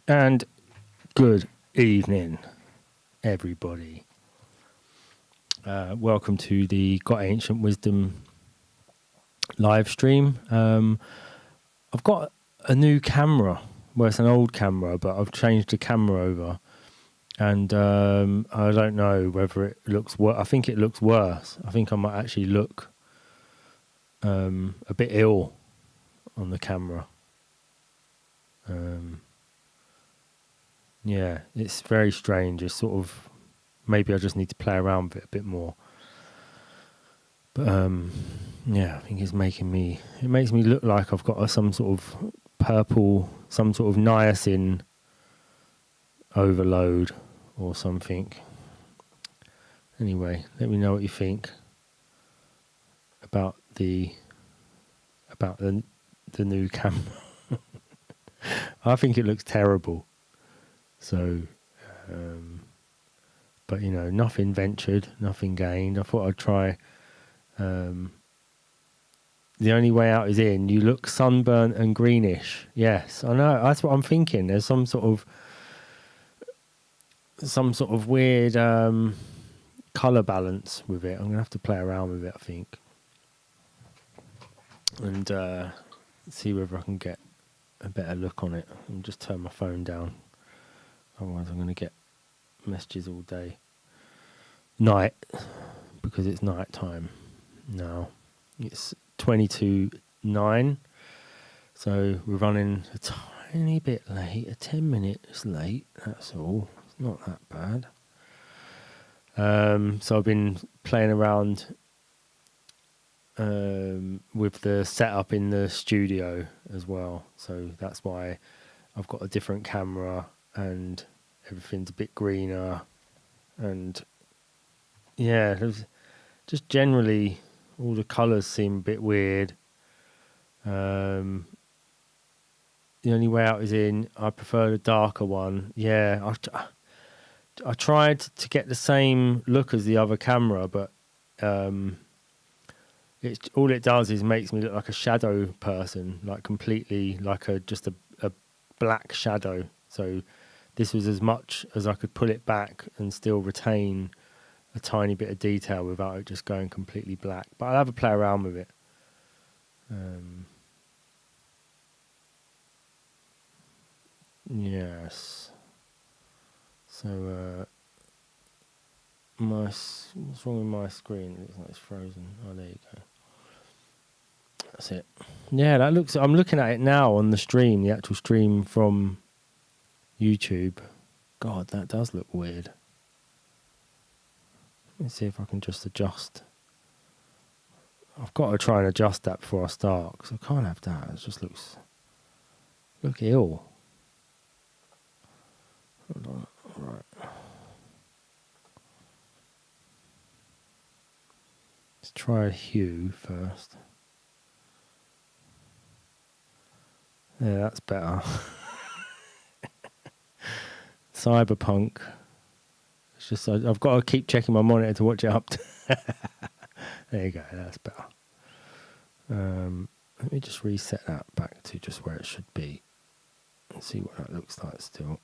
And good evening, everybody. Welcome to the Got Ancient Wisdom live stream. I've got a new camera. Well, it's an old camera, but I've changed the camera over. And I don't know whether it looks worse. I think it looks worse. I think I might actually look a bit ill on the camera. Yeah, it's very strange. It's sort of, maybe I just need to play around with it a bit more. But yeah, I think it makes me look like I've got some sort of purple, some sort of niacin overload or something. Anyway, let me know what you think about the new camera. I think it looks terrible. So, but you know, nothing ventured, nothing gained. I thought I'd try. The only way out is in. You look sunburnt and greenish. Yes, I know. That's what I'm thinking. There's some sort of weird color balance with it. I'm gonna have to play around with it, I think, and see whether I can get a better look on it. And just turn my phone down. Otherwise, I'm going to get messages all day. Night, because it's night time now. It's 22:09, so we're running a tiny bit late, 10 minutes late, that's all. It's not that bad. So I've been playing around with the setup in the studio as well. So that's why I've got a different camera. And everything's a bit greener, and yeah, just generally all the colours seem a bit weird. The only way out is in. I prefer the darker one. Yeah, I tried to get the same look as the other camera, but it's all it does is makes me look like a shadow person, like completely like just a black shadow. So this was as much as I could pull it back and still retain a tiny bit of detail without it just going completely black. But I'll have a play around with it. Yes. So, what's wrong with my screen? It looks like it's frozen. Oh, there you go. That's it. Yeah, I'm looking at it now on the stream, the actual stream from YouTube. God, that does look weird. Let me see if I can just adjust. I've got to try and adjust that before I start, because I can't have that. It just look ill. Hold on. Right. Let's try hue first. Yeah, that's better. Cyberpunk. It's just I've got to keep checking my monitor to watch it up. There you go. That's better. Let me just reset that back to just where it should be and see what that looks like still.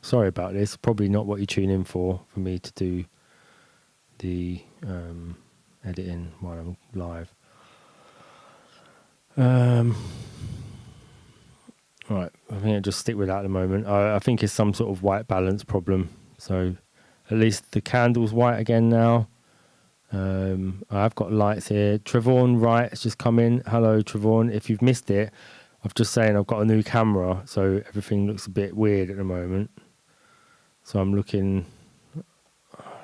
Sorry about this. Probably not what you tune in for me to do the editing while I'm live. Right, I think I'll just stick with that at the moment. I think it's some sort of white balance problem. So at least the candle's white again now. I've got lights here. Trevon Wright has just come in. Hello, Trevon. If you've missed it, I'm just saying I've got a new camera, so everything looks a bit weird at the moment. So I'm looking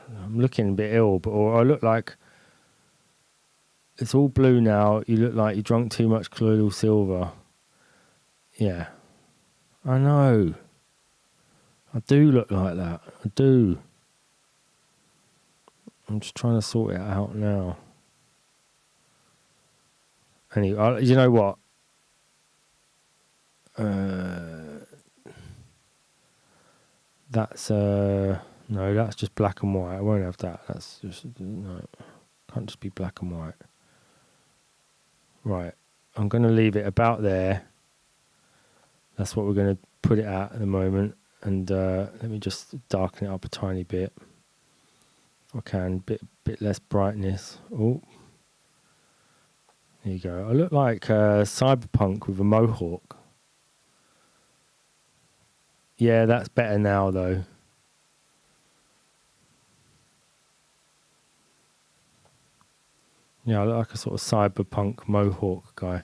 a bit ill, or I look like it's all blue now. You look like you drunk too much colloidal silver. Yeah, I know. I do look like that. I do. I'm just trying to sort it out now. Anyway, you know what? That's no, that's just black and white. I won't have that. That's just no. Can't just be black and white. Right, I'm going to leave it about there. That's what we're going to put it at the moment. And let me just darken it up a tiny bit. If I can, bit less brightness. Oh, there you go. I look like Cyberpunk with a mohawk. Yeah, that's better now though. Yeah, I look like a sort of Cyberpunk mohawk guy.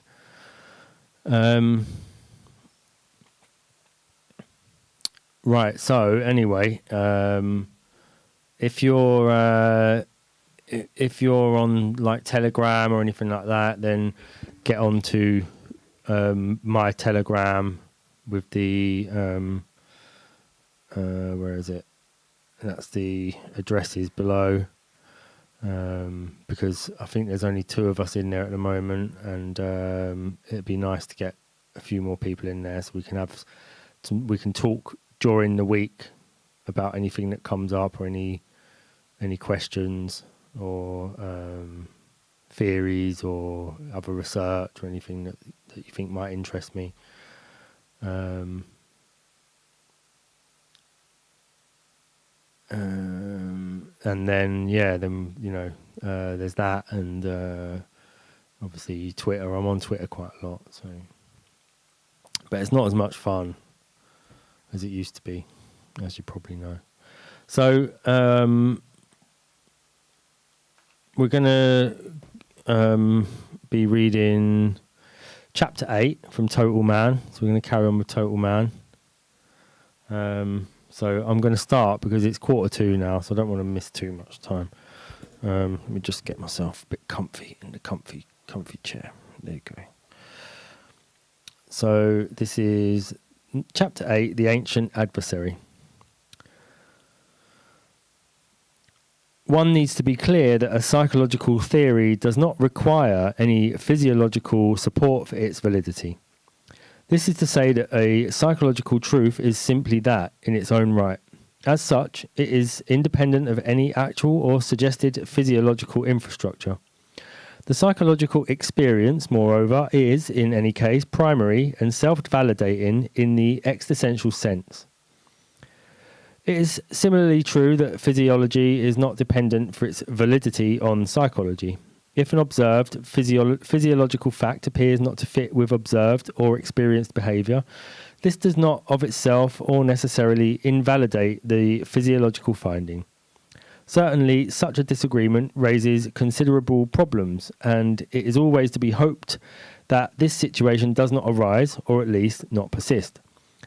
Right, so anyway, if you're on like Telegram or anything like that, then get on to my Telegram with the where is it? That's the addresses below, because I think there's only 2 of us in there at the moment, and it'd be nice to get a few more people in there so we can talk during the week about anything that comes up, or any questions or theories or other research or anything that you think might interest me. And then there's that, and obviously Twitter. I'm on Twitter quite a lot, so, but it's not as much fun as it used to be, as you probably know. So we're going to be reading chapter 8 from Total Man. So we're going to carry on with Total Man. So I'm going to start because it's 1:45 now, so I don't want to miss too much time. Let me just get myself a bit comfy in the comfy chair. There you go. So this is chapter 8, The Ancient Adversary. One needs to be clear that a psychological theory does not require any physiological support for its validity. This is to say that a psychological truth is simply that in its own right. As such, it is independent of any actual or suggested physiological infrastructure. The psychological experience, moreover, is, in any case, primary and self-validating in the existential sense. It is similarly true that physiology is not dependent for its validity on psychology. If an observed physiological fact appears not to fit with observed or experienced behaviour, this does not of itself or necessarily invalidate the physiological finding. Certainly, such a disagreement raises considerable problems, and it is always to be hoped that this situation does not arise, or at least not persist.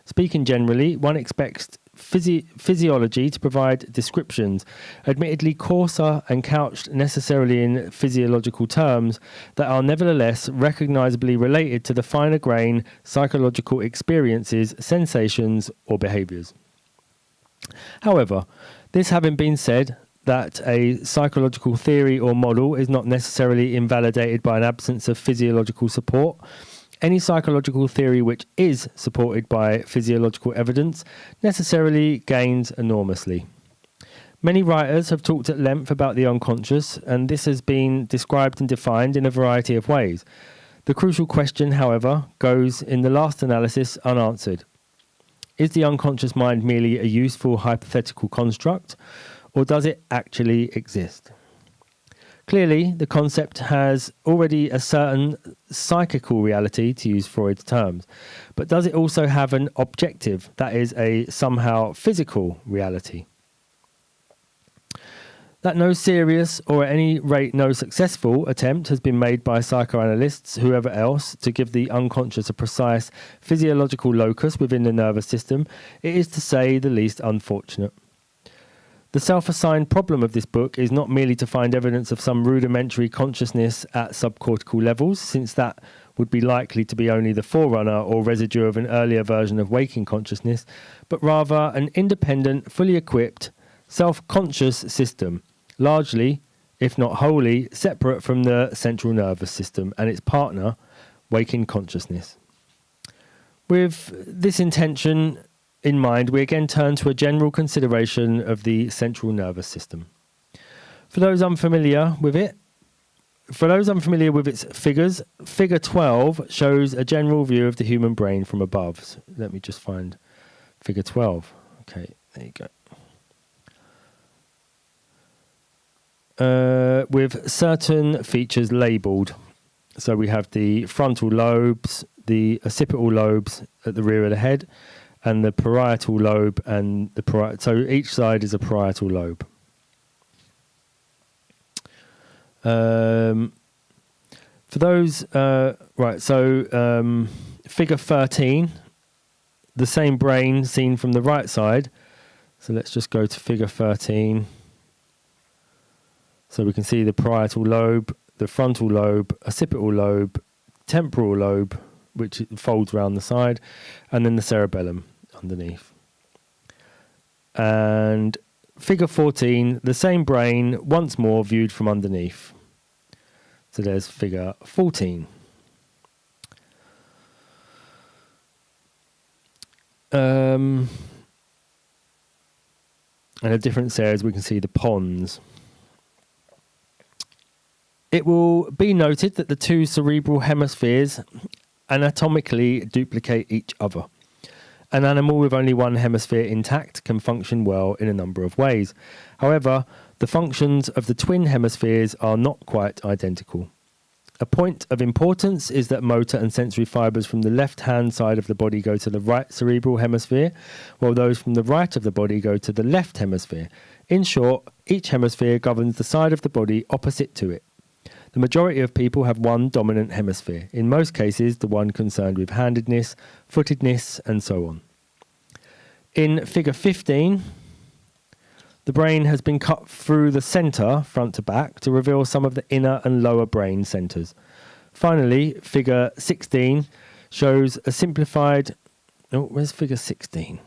Speaking generally, one expects physiology to provide descriptions, admittedly coarser and couched necessarily in physiological terms, that are nevertheless recognisably related to the finer grain psychological experiences, sensations, or behaviours. However, this having been said, that a psychological theory or model is not necessarily invalidated by an absence of physiological support, any psychological theory which is supported by physiological evidence necessarily gains enormously. Many writers have talked at length about the unconscious, and this has been described and defined in a variety of ways. The crucial question, however, goes in the last analysis unanswered. Is the unconscious mind merely a useful hypothetical construct, or does it actually exist? Clearly, the concept has already a certain psychical reality, to use Freud's terms, but does it also have an objective, that is, a somehow physical reality? That no serious, or at any rate no successful, attempt has been made by psychoanalysts, whoever else, to give the unconscious a precise physiological locus within the nervous system, it is to say the least unfortunate. The self-assigned problem of this book is not merely to find evidence of some rudimentary consciousness at subcortical levels, since that would be likely to be only the forerunner or residue of an earlier version of waking consciousness, but rather an independent, fully equipped, self-conscious system, largely, if not wholly, separate from the central nervous system and its partner, waking consciousness. With this intention in mind, we again turn to a general consideration of the central nervous system. For those unfamiliar with it, for those unfamiliar with its figures, figure 12 shows a general view of the human brain from above. So let me just find figure 12. Okay, there you go. With certain features labelled. So we have the frontal lobes, the occipital lobes at the rear of the head, and the parietal lobe and the parietal. So each side is a parietal lobe. For those, right, so figure 13, the same brain seen from the right side. So let's just go to figure 13. So we can see the parietal lobe, the frontal lobe, occipital lobe, temporal lobe, which folds around the side, and then the cerebellum underneath. And figure 14, the same brain once more viewed from underneath. So there's figure 14. And at different areas we can see the pons. It will be noted that the two cerebral hemispheres anatomically duplicate each other. An animal with only one hemisphere intact can function well in a number of ways. However, the functions of the twin hemispheres are not quite identical. A point of importance is that motor and sensory fibres from the left-hand side of the body go to the right cerebral hemisphere, while those from the right of the body go to the left hemisphere. In short, each hemisphere governs the side of the body opposite to it. The majority of people have one dominant hemisphere, in most cases the one concerned with handedness, footedness, and so on. In figure 15, the brain has been cut through the centre, front to back, to reveal some of the inner and lower brain centres. Finally, figure 16 shows a simplified... Oh, where's figure 16?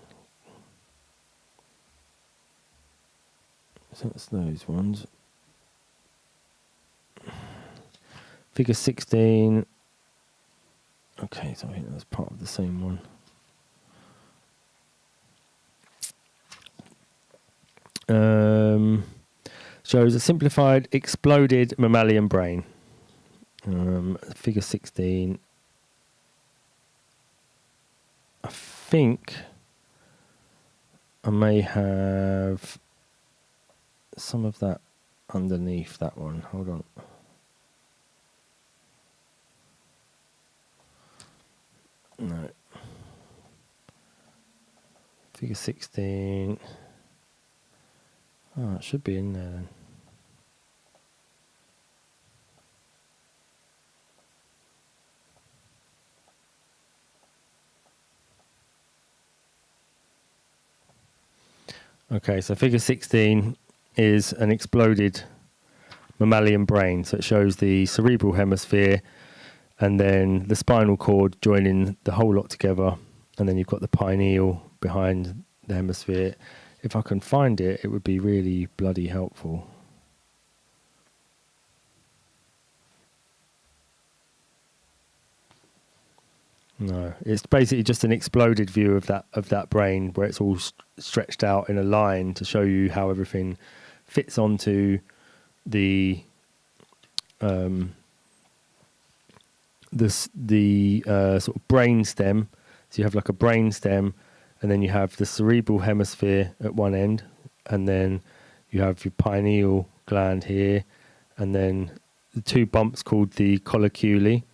So that's those ones. Figure 16. Okay, so I think that's part of the same one. Shows a simplified, exploded mammalian brain. Figure 16. I think I may have some of that underneath that one. Hold on. No. Figure 16. Oh, it should be in there then. Okay, so figure 16 is an exploded mammalian brain. So it shows the cerebral hemisphere and then the spinal cord joining the whole lot together. And then you've got the pineal behind the hemisphere. If I can find it, it would be really bloody helpful. No, it's basically just an exploded view of that brain where it's all stretched out in a line to show you how everything fits onto the sort of brain stem. So you have like a brain stem, and then you have the cerebral hemisphere at one end, and then you have your pineal gland here, and then the two bumps called the colliculi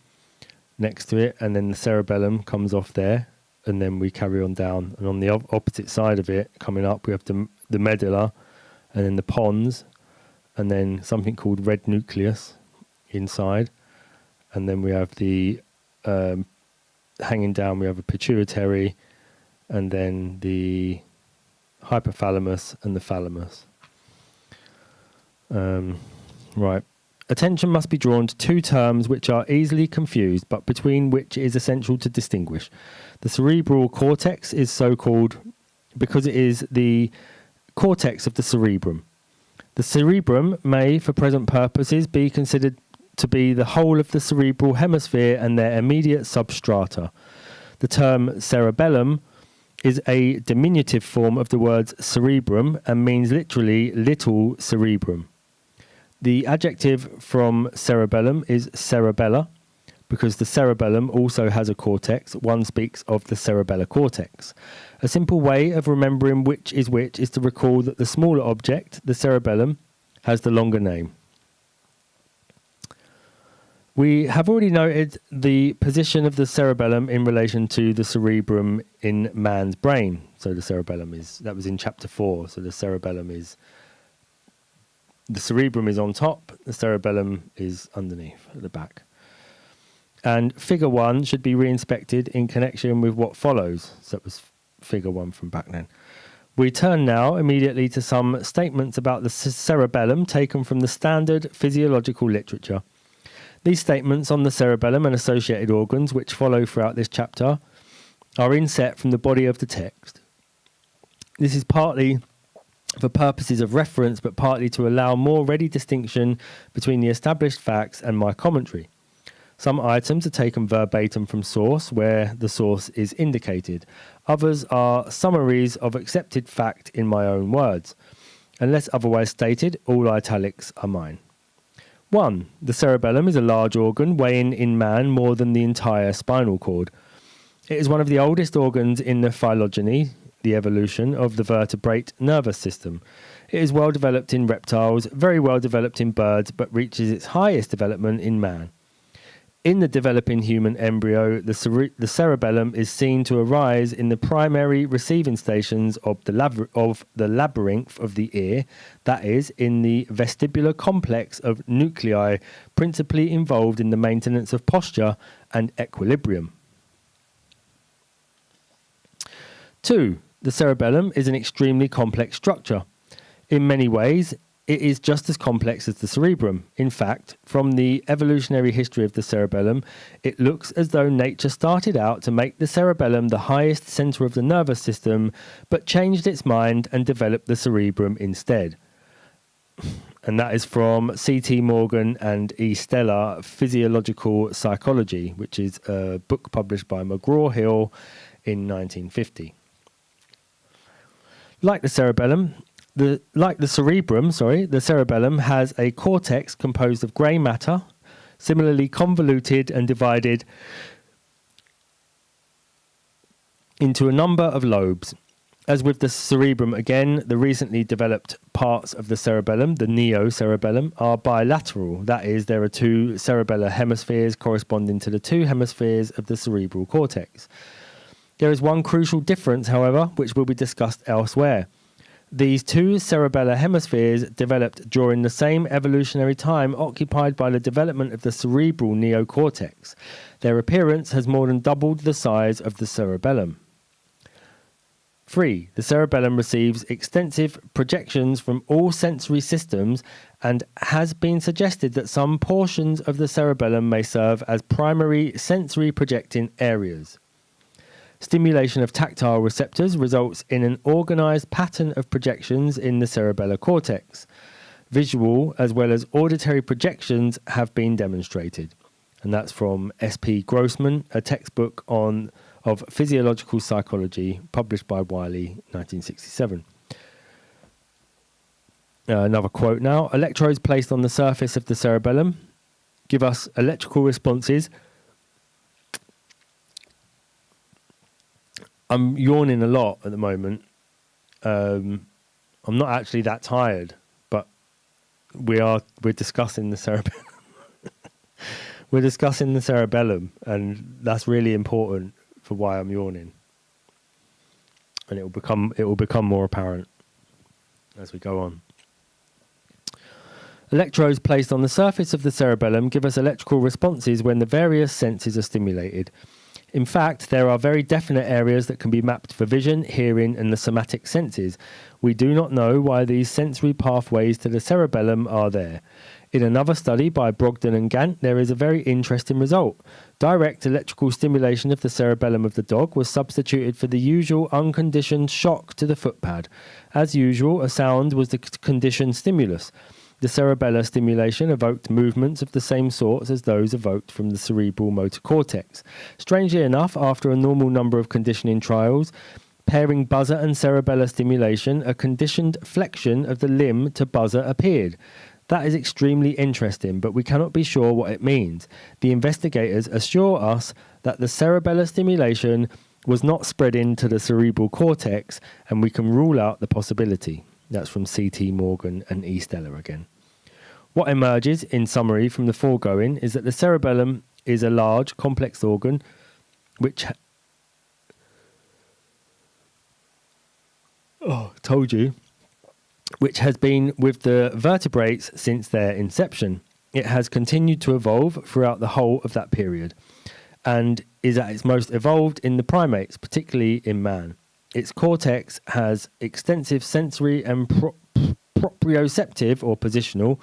next to it, and then the cerebellum comes off there, and then we carry on down. And on the opposite side of it, coming up, we have the medulla, and then the pons, and then something called red nucleus inside, and then we have the hanging down, we have a pituitary, and then the hypothalamus and the thalamus. Right. Attention must be drawn to two terms which are easily confused, but between which it is essential to distinguish. The cerebral cortex is so called because it is the cortex of the cerebrum. The cerebrum may, for present purposes, be considered to be the whole of the cerebral hemisphere and their immediate substrata. The term cerebellum is a diminutive form of the words cerebrum and means literally little cerebrum. The adjective from cerebellum is cerebella, because the cerebellum also has a cortex. One speaks of the cerebellar cortex. A simple way of remembering which is to recall that the smaller object, the cerebellum, has the longer name. We have already noted the position of the cerebellum in relation to the cerebrum in man's brain. So the cerebellum that was in chapter 4. So the cerebrum is on top, the cerebellum is underneath at the back. And figure 1 should be re-inspected in connection with what follows. So that was figure 1 from back then. We turn now immediately to some statements about the cerebellum taken from the standard physiological literature. These statements on the cerebellum and associated organs, which follow throughout this chapter, are inset from the body of the text. This is partly for purposes of reference, but partly to allow more ready distinction between the established facts and my commentary. Some items are taken verbatim from source, where the source is indicated. Others are summaries of accepted fact in my own words. Unless otherwise stated, all italics are mine. 1. The cerebellum is a large organ, weighing in man more than the entire spinal cord. It is one of the oldest organs in the phylogeny, the evolution of the vertebrate nervous system. It is well developed in reptiles, very well developed in birds, but reaches its highest development in man. In the developing human embryo, the cerebellum is seen to arise in the primary receiving stations of the labyrinth of the ear, that is, in the vestibular complex of nuclei, principally involved in the maintenance of posture and equilibrium. 2. The cerebellum is an extremely complex structure. In many ways, it is just as complex as the cerebrum. In fact, from the evolutionary history of the cerebellum, it looks as though nature started out to make the cerebellum the highest center of the nervous system, but changed its mind and developed the cerebrum instead. And that is from C.T. Morgan and E. Stella, Physiological Psychology, which is a book published by McGraw-Hill in 1950. Like the cerebrum, the cerebellum has a cortex composed of grey matter, similarly convoluted and divided into a number of lobes. As with the cerebrum again, the recently developed parts of the cerebellum, the neocerebellum, are bilateral. That is, there are two cerebellar hemispheres corresponding to the two hemispheres of the cerebral cortex. There is one crucial difference, however, which will be discussed elsewhere. These two cerebellar hemispheres developed during the same evolutionary time occupied by the development of the cerebral neocortex. Their appearance has more than doubled the size of the cerebellum. 3. The cerebellum receives extensive projections from all sensory systems, and has been suggested that some portions of the cerebellum may serve as primary sensory projecting areas. Stimulation of tactile receptors results in an organized pattern of projections in the cerebellar cortex. Visual as well as auditory projections have been demonstrated. And that's from S.P. Grossman, a textbook of physiological psychology, published by Wiley, 1967. Another quote now. Electrodes placed on the surface of the cerebellum give us electrical responses. I'm yawning a lot at the moment. I'm not actually that tired, but we're discussing the cerebellum. We're discussing the cerebellum, and that's really important for why I'm yawning. And it will become more apparent as we go on. Electrodes placed on the surface of the cerebellum give us electrical responses when the various senses are stimulated. In fact, there are very definite areas that can be mapped for vision, hearing, and the somatic senses. We do not know why these sensory pathways to the cerebellum are there. In another study by Brogdon and Gant, there is a very interesting result. Direct electrical stimulation of the cerebellum of the dog was substituted for the usual unconditioned shock to the footpad. As usual, a sound was the conditioned stimulus. The cerebellar stimulation evoked movements of the same sorts as those evoked from the cerebral motor cortex. Strangely enough, after a normal number of conditioning trials, pairing buzzer and cerebellar stimulation, a conditioned flexion of the limb to buzzer appeared. That is extremely interesting, but we cannot be sure what it means. The investigators assure us that the cerebellar stimulation was not spreading to the cerebral cortex, and we can rule out the possibility. That's from C.T. Morgan and E. Steller again. What emerges, in summary, from the foregoing is that the cerebellum is a large, complex organ which... told you. Which has been with the vertebrates since their inception. It has continued to evolve throughout the whole of that period, and is at its most evolved in the primates, particularly in man. Its cortex has extensive sensory and proprioceptive or positional,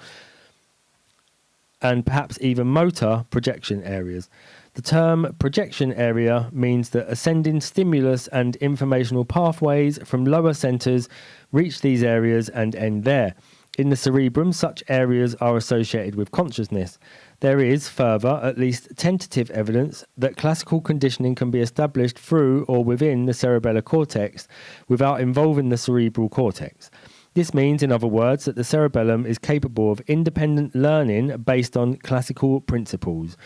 and perhaps even motor projection areas. The term projection area means that ascending stimulus and informational pathways from lower centres reach these areas and end there. In the cerebrum, such areas are associated with consciousness. There is, further, at least tentative evidence that classical conditioning can be established through or within the cerebellar cortex without involving the cerebral cortex. This means, in other words, that the cerebellum is capable of independent learning based on classical principles.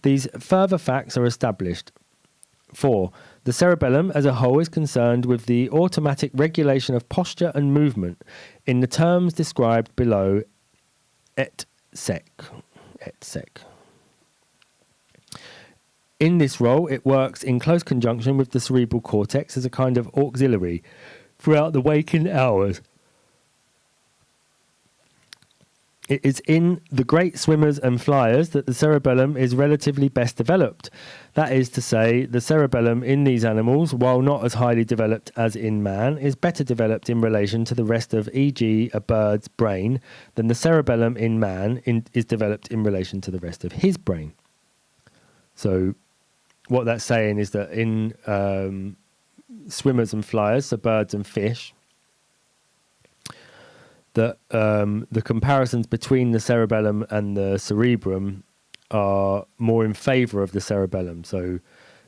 These further facts are established. 4. The cerebellum as a whole is concerned with the automatic regulation of posture and movement in the terms described below et sec. In this role, it works in close conjunction with the cerebral cortex as a kind of auxiliary throughout the waking hours. It is in the great swimmers and flyers that the cerebellum is relatively best developed. That is to say, the cerebellum in these animals, while not as highly developed as in man, is better developed in relation to the rest of, e.g. a bird's brain, than the cerebellum in man is developed in relation to the rest of his brain. So what that's saying is that in swimmers and flyers, so birds and fish, that the comparisons between the cerebellum and the cerebrum are more in favour of the cerebellum. So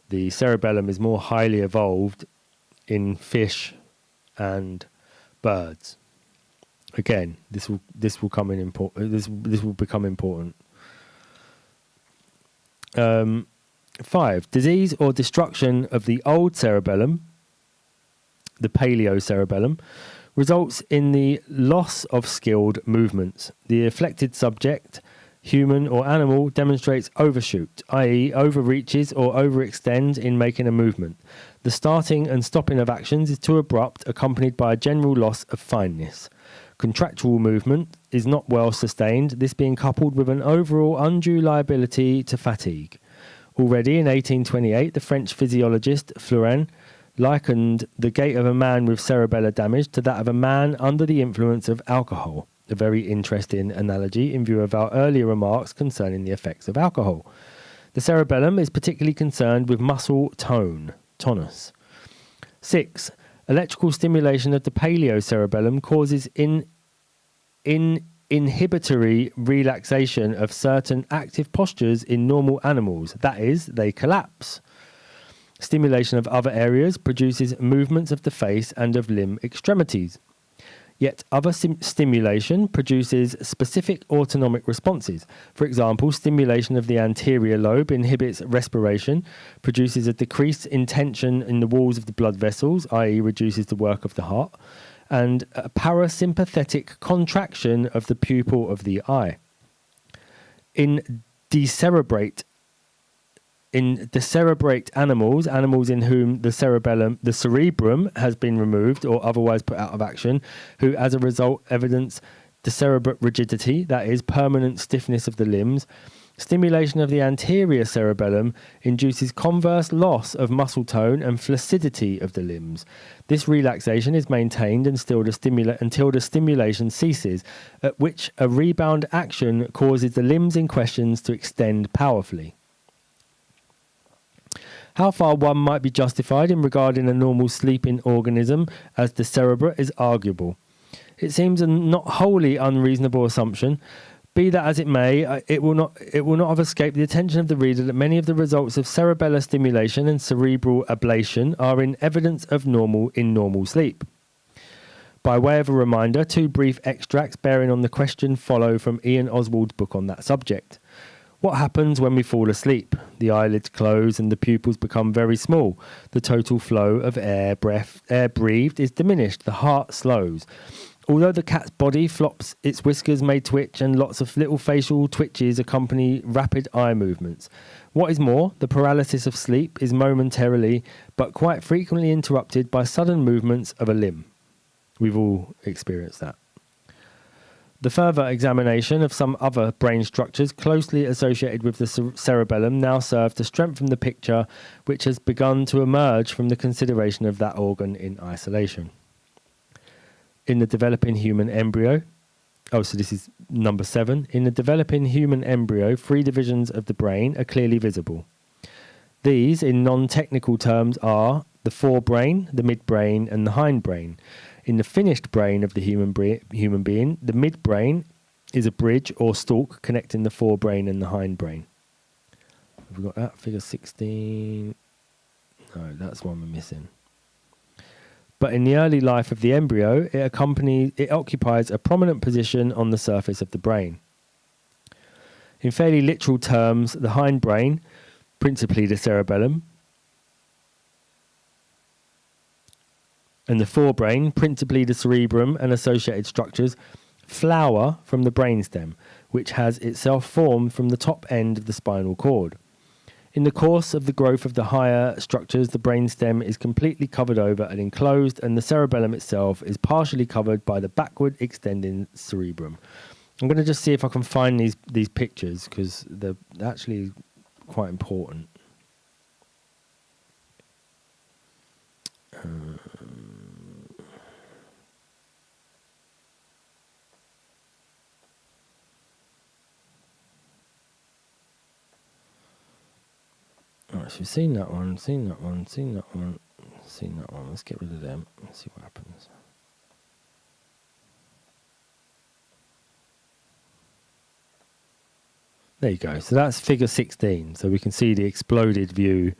the cerebellum is more highly evolved in fish and birds. Again, this will come in important. This will become important. 5. Disease or destruction of the old cerebellum, the paleocerebellum, results in the loss of skilled movements. The afflicted subject, human or animal, demonstrates overshoot, i.e. overreaches or overextends in making a movement. The starting and stopping of actions is too abrupt, accompanied by a general loss of fineness. Contractual movement is not well sustained, this being coupled with an overall undue liability to fatigue. Already in 1828, the French physiologist Fleuren likened the gait of a man with cerebellar damage to that of a man under the influence of alcohol. A very interesting analogy in view of our earlier remarks concerning the effects of alcohol. The cerebellum is particularly concerned with muscle tone, tonus. 6. Electrical stimulation of the paleocerebellum causes inhibitory relaxation of certain active postures in normal animals. That is, they collapse. Stimulation of other areas produces movements of the face and of limb extremities. Yet other stimulation produces specific autonomic responses. For example, stimulation of the anterior lobe inhibits respiration, produces a decrease in tension in the walls of the blood vessels, i.e. reduces the work of the heart, and a parasympathetic contraction of the pupil of the eye. In decerebrate animals in whom the cerebrum has been removed or otherwise put out of action, who as a result evidence decerebrate rigidity, that is, permanent stiffness of the limbs, stimulation of the anterior cerebellum induces converse loss of muscle tone and flaccidity of the limbs. This relaxation is maintained until the stimulation ceases, at which a rebound action causes the limbs in question to extend powerfully. How far one might be justified in regarding a normal sleeping organism as decerebrate is arguable. It seems a not wholly unreasonable assumption. Be that as it may, it will not have escaped the attention of the reader that many of the results of cerebellar stimulation and cerebral ablation are in evidence of normal sleep. By way of a reminder, 2 brief extracts bearing on the question follow from Ian Oswald's book on that subject. What happens when we fall asleep? The eyelids close and the pupils become very small. The total flow of air breathed is diminished. The heart slows. Although the cat's body flops, its whiskers may twitch and lots of little facial twitches accompany rapid eye movements. What is more, the paralysis of sleep is momentarily but quite frequently interrupted by sudden movements of a limb. We've all experienced that. The further examination of some other brain structures closely associated with the cerebellum now serve to strengthen the picture which has begun to emerge from the consideration of that organ in isolation. In the developing human embryo, so this is number 7. In the developing human embryo, 3 divisions of the brain are clearly visible. These, in non-technical terms, are the forebrain, the midbrain, and the hindbrain. In the finished brain of the human being, the midbrain is a bridge or stalk connecting the forebrain and the hindbrain. Have we got that? Figure 16. No, that's one we're missing. But in the early life of the embryo, it occupies a prominent position on the surface of the brain. In fairly literal terms, the hindbrain, principally the cerebellum, and the forebrain, principally the cerebrum and associated structures, flower from the brainstem, which has itself formed from the top end of the spinal cord. In the course of the growth of the higher structures, the brainstem is completely covered over and enclosed, and the cerebellum itself is partially covered by the backward extending cerebrum. I'm going to just see if I can find these pictures, because they're actually quite important. Alright, so we've seen that one. Let's get rid of them and see what happens. There you go. So that's figure 16. So we can see the exploded view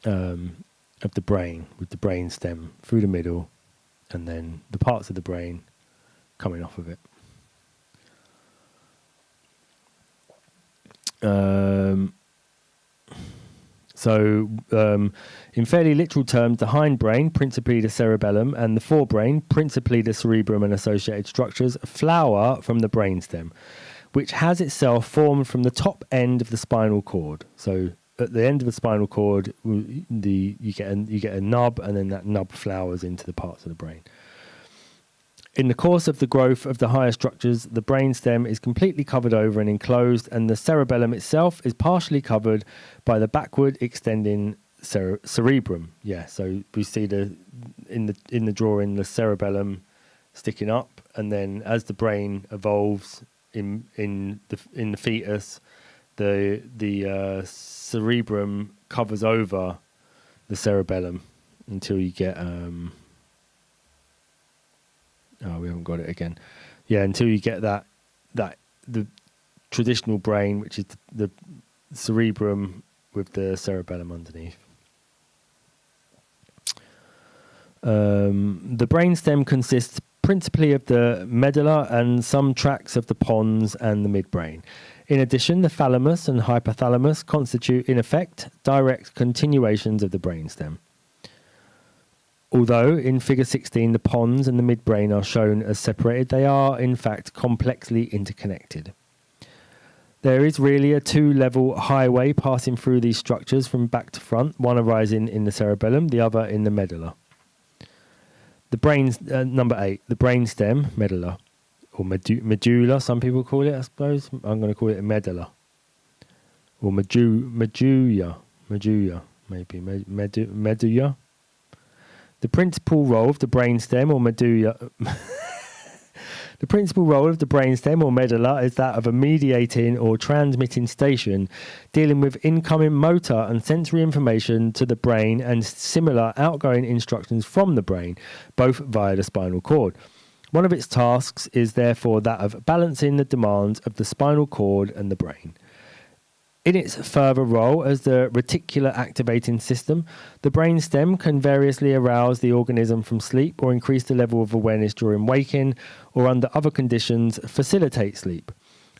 of the brain, with the brain stem through the middle and then the parts of the brain coming off of it. In fairly literal terms, the hindbrain, principally the cerebellum, and the forebrain, principally the cerebrum and associated structures, flower from the brainstem, which has itself formed from the top end of the spinal cord. So at the end of the spinal cord, you get a nub, and then that nub flowers into the parts of the brain. In the course of the growth of the higher structures, the brainstem is completely covered over and enclosed, and the cerebellum itself is partially covered by the backward extending cerebrum. Yeah, so we see in the drawing the cerebellum sticking up, and then as the brain evolves in the fetus, the cerebrum covers over the cerebellum until you get we haven't got it again. Yeah, until you get that the traditional brain, which is the cerebrum with the cerebellum underneath. The brainstem consists principally of the medulla and some tracts of the pons and the midbrain. In addition, the thalamus and hypothalamus constitute, in effect, direct continuations of the brainstem. Although in figure 16 the pons and the midbrain are shown as separated, they are in fact complexly interconnected. There is really a 2-level highway passing through these structures from back to front, one arising in the cerebellum, the other in the medulla. The brain's number 8, the brainstem, medulla, or medulla, some people call it, I suppose. I'm going to call it a medulla, or medulla, maybe medulla. The principal role of the brainstem or medulla the principal role of the brainstem or medulla is that of a mediating or transmitting station dealing with incoming motor and sensory information to the brain and similar outgoing instructions from the brain, both via the spinal cord. One of its tasks is therefore that of balancing the demands of the spinal cord and the brain. In its further role as the reticular activating system, the brainstem can variously arouse the organism from sleep or increase the level of awareness during waking, or under other conditions facilitate sleep.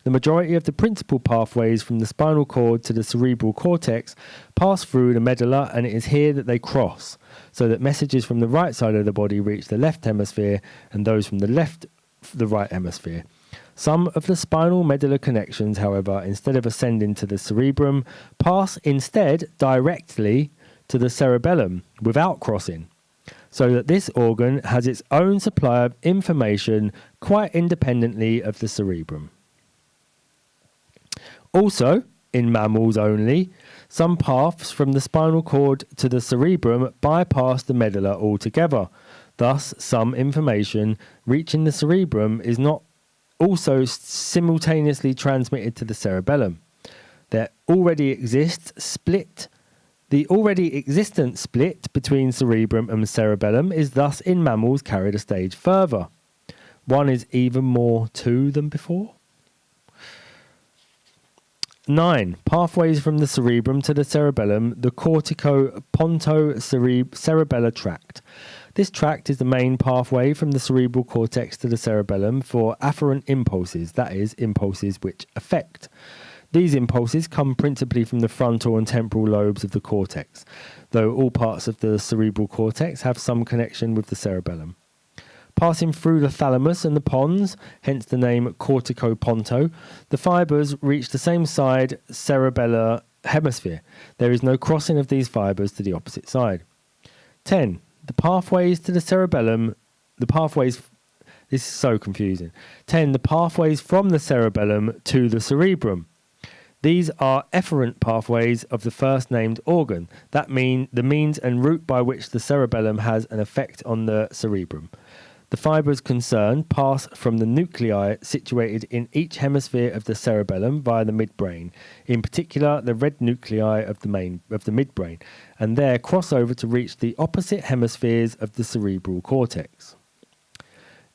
The majority of the principal pathways from the spinal cord to the cerebral cortex pass through the medulla, and it is here that they cross, so that messages from the right side of the body reach the left hemisphere and those from the left the right hemisphere. Some of the spinal medular connections, however, instead of ascending to the cerebrum, pass instead directly to the cerebellum without crossing, so that this organ has its own supply of information quite independently of the cerebrum. Also, in mammals only, some paths from the spinal cord to the cerebrum bypass the medulla altogether. Thus, some information reaching the cerebrum is not also simultaneously transmitted to the cerebellum. The already existent split between cerebrum and cerebellum is thus in mammals carried a stage further. One is even more two than before. 9. Pathways from the cerebrum to the cerebellum, the cortico-ponto-cerebellar tract. This tract is the main pathway from the cerebral cortex to the cerebellum for afferent impulses, that is, impulses which affect. These impulses come principally from the frontal and temporal lobes of the cortex, though all parts of the cerebral cortex have some connection with the cerebellum. Passing through the thalamus and the pons, hence the name cortico-ponto, the fibres reach the same side cerebellar hemisphere. There is no crossing of these fibres to the opposite side. 10. The pathways to the cerebellum, this is so confusing. 10. The pathways from the cerebellum to the cerebrum. These are efferent pathways of the first named organ. That mean the means and route by which the cerebellum has an effect on the cerebrum. The fibres concerned pass from the nuclei situated in each hemisphere of the cerebellum via the midbrain, in particular the red nuclei of the midbrain, and there cross over to reach the opposite hemispheres of the cerebral cortex.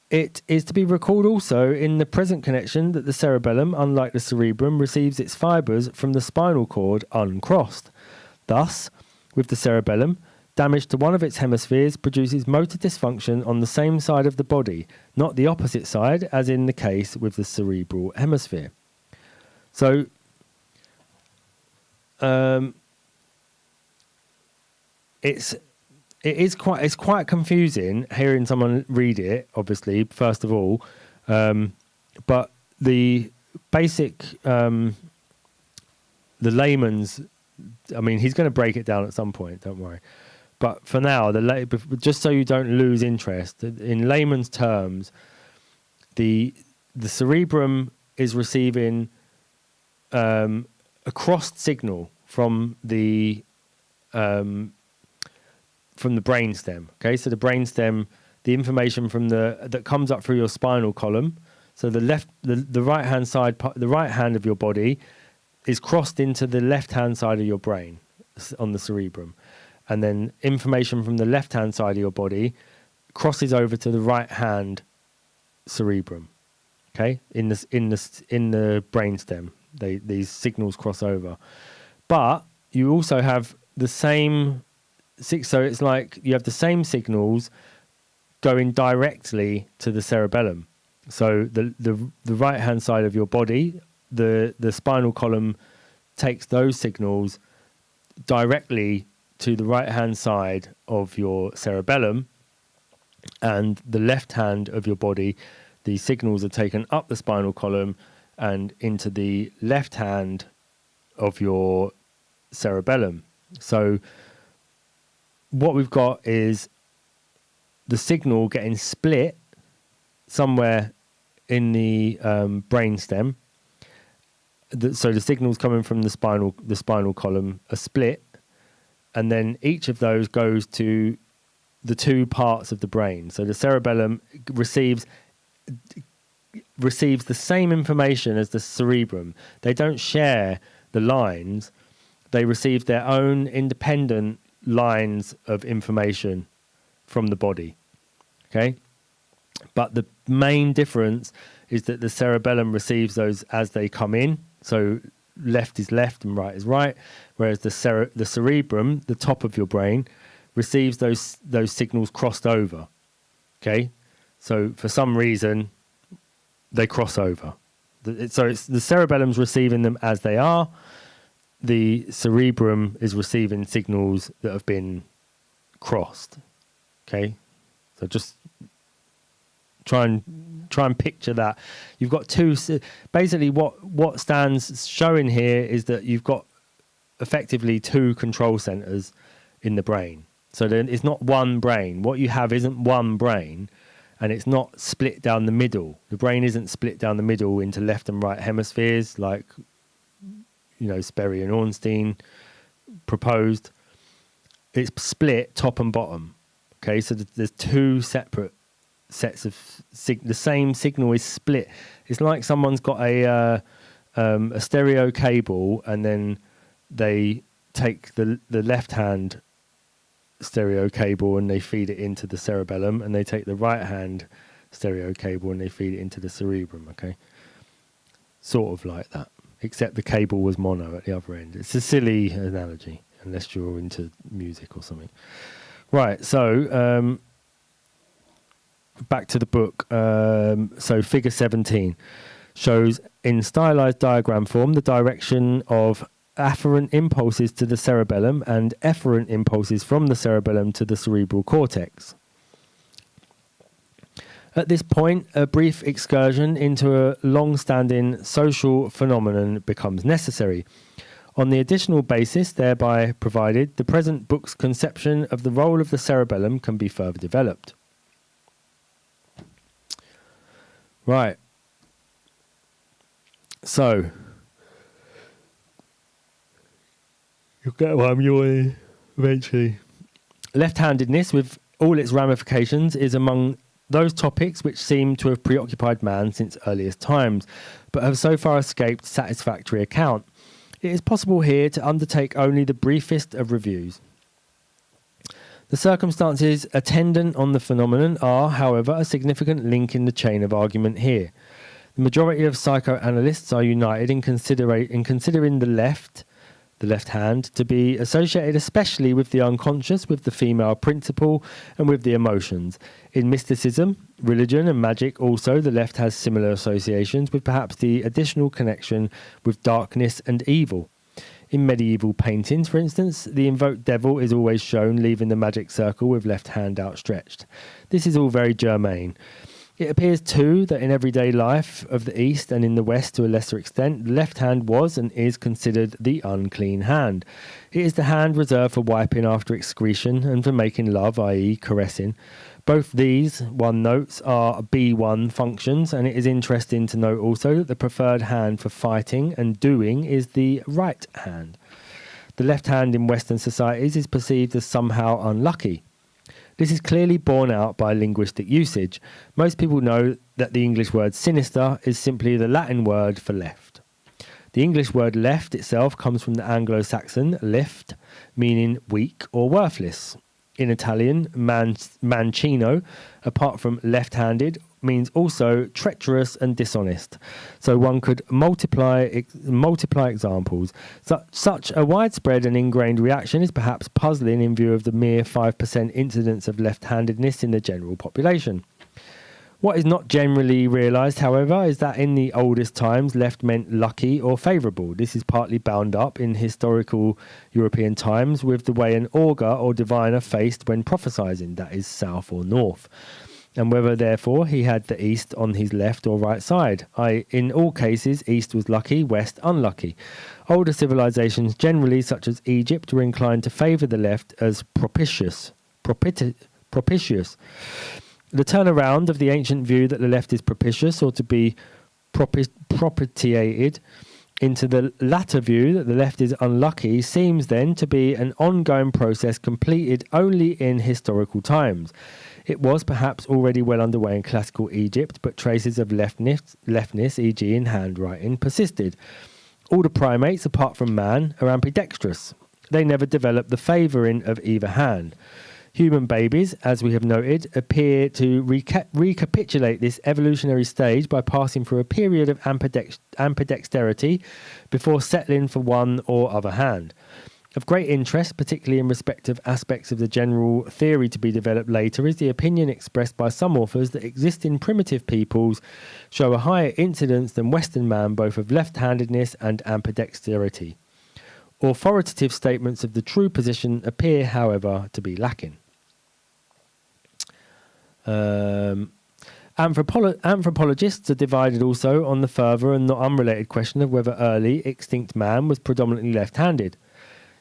It is to be recalled also in the present connection that the cerebellum, unlike the cerebrum, receives its fibres from the spinal cord uncrossed. Thus, with the cerebellum, damage to one of its hemispheres produces motor dysfunction on the same side of the body, not the opposite side, as in the case with the cerebral hemisphere. So, it's quite confusing hearing someone read it. Obviously, first of all, but the basic, the layman's. I mean, he's going to break it down at some point. Don't worry. But for now, just so you don't lose interest, in layman's terms, the cerebrum is receiving a crossed signal from the brainstem. Okay, so the brainstem, the information that comes up through your spinal column. So the right hand side, the right hand of your body, is crossed into the left hand side of your brain on the cerebrum. And then information from the left-hand side of your body crosses over to the right-hand cerebrum. Okay, in the brainstem, these signals cross over. But you also have the same. So it's like you have the same signals going directly to the cerebellum. So the right-hand side of your body, the spinal column takes those signals directly to the right-hand side of your cerebellum, and the left hand of your body, the signals are taken up the spinal column and into the left hand of your cerebellum. So what we've got is the signal getting split somewhere in the brainstem. So the signals coming from the spinal column are split, and then each of those goes to the two parts of the brain. So the cerebellum receives the same information as the cerebrum. They don't share the lines. They receive their own independent lines of information from the body. Okay? But the main difference is that the cerebellum receives those as they come in. So left is left and right is right, whereas the cerebrum, the top of your brain, receives those signals crossed over. Okay, so for some reason they cross over. So it's the cerebellum's receiving them as they are. The cerebrum is receiving signals that have been crossed. Okay, so just try and picture that. You've got two. Basically, what Stan's showing here is that you've got effectively two control centers in the brain. So then it's not one brain. What you have isn't one brain, and it's not split down the middle. The brain isn't split down the middle into left and right hemispheres like, Sperry and Ornstein proposed. It's split top and bottom. Okay, so there's two separate sets of the same signal is split. It's like someone's got a stereo cable, and then they take the left hand stereo cable and they feed it into the cerebellum, and they take the right hand stereo cable and they feed it into the cerebrum. Okay, sort of like that, except the cable was mono at the other end. It's a silly analogy unless you're into music or something. Right, so back to the book. So figure 17 shows in stylized diagram form the direction of afferent impulses to the cerebellum and efferent impulses from the cerebellum to the cerebral cortex. At this point, a brief excursion into a long-standing social phenomenon becomes necessary. On the additional basis thereby provided, the present book's conception of the role of the cerebellum can be further developed. Right. So, you'll get what I'm yawning eventually. Left-handedness, with all its ramifications, is among those topics which seem to have preoccupied man since earliest times, but have so far escaped satisfactory account. It is possible here to undertake only the briefest of reviews. The circumstances attendant on the phenomenon are, however, a significant link in the chain of argument here. The majority of psychoanalysts are united in considering the left hand, to be associated especially with the unconscious, with the female principle, and with the emotions. In mysticism, religion, and magic also, the left has similar associations, with perhaps the additional connection with darkness and evil. In medieval paintings, for instance, the invoked devil is always shown leaving the magic circle with left hand outstretched. This is all very germane. It appears too that in everyday life of the East and in the West to a lesser extent, the left hand was and is considered the unclean hand. It is the hand reserved for wiping after excretion and for making love, i.e. caressing. Both these, one notes, are B1 functions, and it is interesting to note also that the preferred hand for fighting and doing is the right hand. The left hand in Western societies is perceived as somehow unlucky. This is clearly borne out by linguistic usage. Most people know that the English word sinister is simply the Latin word for left. The English word left itself comes from the Anglo-Saxon left, meaning weak or worthless. In Italian, mancino, apart from left-handed, means also treacherous and dishonest. So one could multiply examples. Such a widespread and ingrained reaction is perhaps puzzling in view of the mere 5% incidence of left-handedness in the general population. What is not generally realised, however, is that in the oldest times, left meant lucky or favourable. This is partly bound up in historical European times with the way an augur or diviner faced when prophesying, that is, south or north, and whether, therefore, he had the east on his left or right side. In all cases, east was lucky, west unlucky. Older civilizations generally, such as Egypt, were inclined to favour the left as propitious. The turnaround of the ancient view that the left is propitious or to be propitiated into the latter view that the left is unlucky seems then to be an ongoing process completed only in historical times. It was perhaps already well underway in classical Egypt, but traces of leftness, e.g. in handwriting, persisted. All the primates, apart from man, are ambidextrous. They never develop the favouring of either hand. Human babies, as we have noted, appear to recapitulate this evolutionary stage by passing through a period of ambidexterity before settling for one or other hand. Of great interest, particularly in respect of aspects of the general theory to be developed later, is the opinion expressed by some authors that existing primitive peoples show a higher incidence than Western man both of left-handedness and ambidexterity. Authoritative statements of the true position appear, however, to be lacking. Anthropologists are divided also on the further and not unrelated question of whether early, extinct man was predominantly left-handed.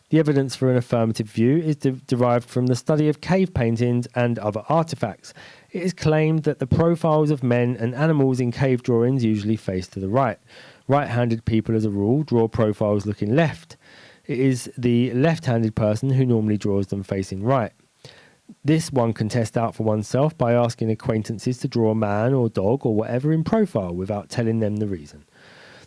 The evidence for an affirmative view is derived from the study of cave paintings and other artifacts. It is claimed that the profiles of men and animals in cave drawings usually face to the right. Right-handed people, as a rule, draw profiles looking left. It is the left-handed person who normally draws them facing right. This one can test out for oneself by asking acquaintances to draw a man or dog or whatever in profile without telling them the reason.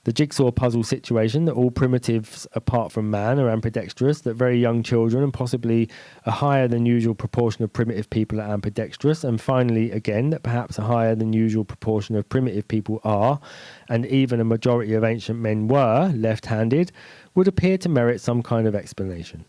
The jigsaw puzzle situation that all primitives apart from man are ambidextrous, that very young children and possibly a higher than usual proportion of primitive people are ambidextrous, and finally again that perhaps a higher than usual proportion of primitive people are, and even a majority of ancient men were, left-handed, would appear to merit some kind of explanation.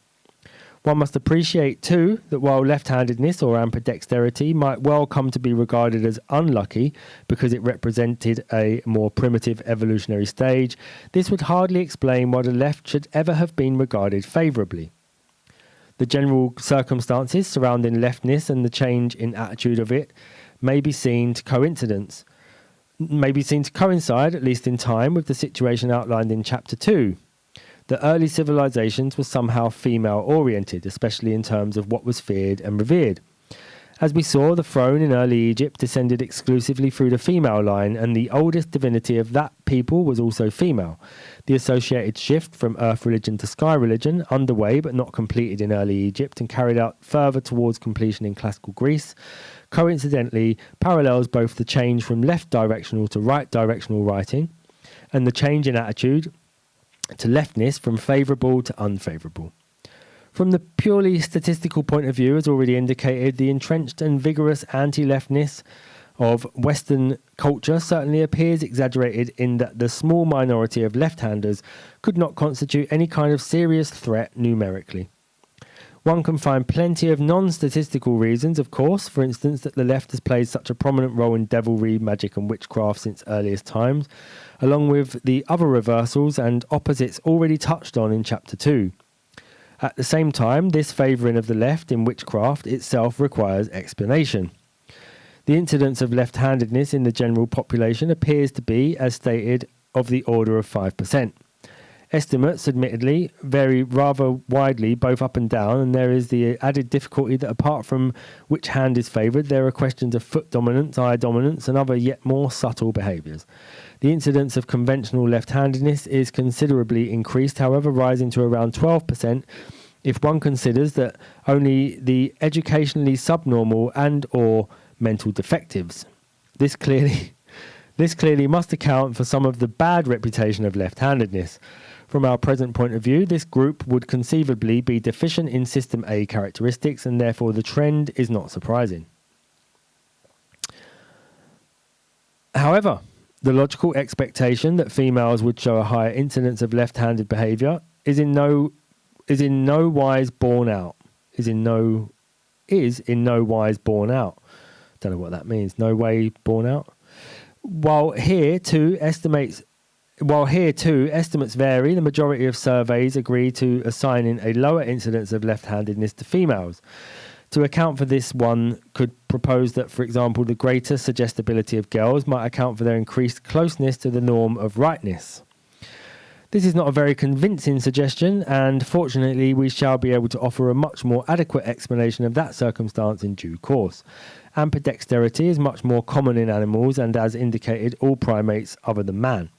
One must appreciate, too, that while left-handedness or ambidexterity might well come to be regarded as unlucky because it represented a more primitive evolutionary stage, this would hardly explain why the left should ever have been regarded favourably. The general circumstances surrounding leftness and the change in attitude of it may be seen to coincide, at least in time, with the situation outlined in Chapter 2. The early civilizations were somehow female-oriented, especially in terms of what was feared and revered. As we saw, the throne in early Egypt descended exclusively through the female line, and the oldest divinity of that people was also female. The associated shift from earth religion to sky religion, underway but not completed in early Egypt and carried out further towards completion in classical Greece, coincidentally parallels both the change from left directional to right directional writing and the change in attitude to leftness from favourable to unfavourable. From the purely statistical point of view, as already indicated, the entrenched and vigorous anti-leftness of Western culture certainly appears exaggerated in that the small minority of left-handers could not constitute any kind of serious threat numerically. One can find plenty of non-statistical reasons, of course, for instance, that the left has played such a prominent role in devilry, magic and witchcraft since earliest times, along with the other reversals and opposites already touched on in Chapter 2. At the same time, this favouring of the left in witchcraft itself requires explanation. The incidence of left-handedness in the general population appears to be, as stated, of the order of 5%. Estimates, admittedly, vary rather widely both up and down, and there is the added difficulty that apart from which hand is favoured, there are questions of foot dominance, eye dominance, and other yet more subtle behaviours. The incidence of conventional left-handedness is considerably increased, however, rising to around 12% if one considers that only the educationally subnormal and or mental defectives. This clearly must account for some of the bad reputation of left-handedness. From our present point of view, this group would conceivably be deficient in System A characteristics, and therefore the trend is not surprising. However, the logical expectation that females would show a higher incidence of left-handed behaviour is in no wise borne out. Is in no wise borne out. Don't know what that means. No way borne out. While here too estimates vary, the majority of surveys agree to assigning a lower incidence of left-handedness to females. To account for this, one could propose that, for example, the greater suggestibility of girls might account for their increased closeness to the norm of rightness. This is not a very convincing suggestion, and fortunately we shall be able to offer a much more adequate explanation of that circumstance in due course. Ambidexterity is much more common in animals and, as indicated, all primates other than man.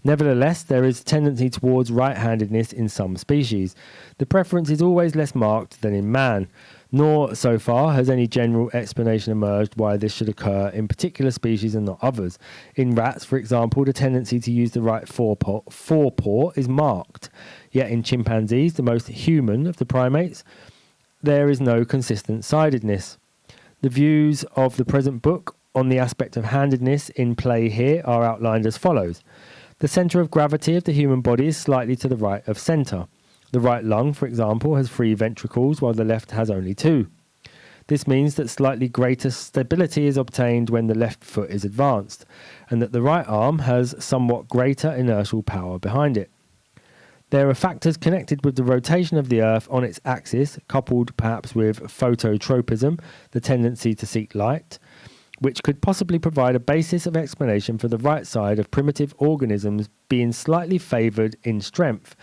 Nevertheless, there is a tendency towards right-handedness in some species. The preference is always less marked than in man, nor, so far, has any general explanation emerged why this should occur in particular species and not others. In rats, for example, the tendency to use the right forepaw is marked, yet in chimpanzees, the most human of the primates, there is no consistent sidedness. The views of the present book on the aspect of handedness in play here are outlined as follows. The centre of gravity of the human body is slightly to the right of centre. The right lung, for example, has 3 ventricles, while the left has only 2. This means that slightly greater stability is obtained when the left foot is advanced, and that the right arm has somewhat greater inertial power behind it. There are factors connected with the rotation of the Earth on its axis, coupled perhaps with phototropism, the tendency to seek light, which could possibly provide a basis of explanation for the right side of primitive organisms being slightly favoured in strength,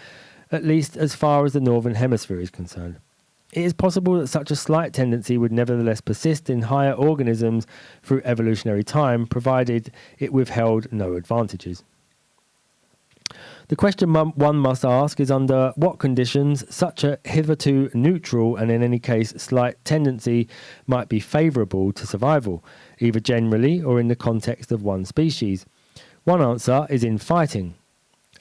at least as far as the northern hemisphere is concerned. It is possible that such a slight tendency would nevertheless persist in higher organisms through evolutionary time, provided it withheld no advantages. The question one must ask is under what conditions such a hitherto neutral and in any case slight tendency might be favourable to survival, either generally or in the context of one species. One answer is in fighting,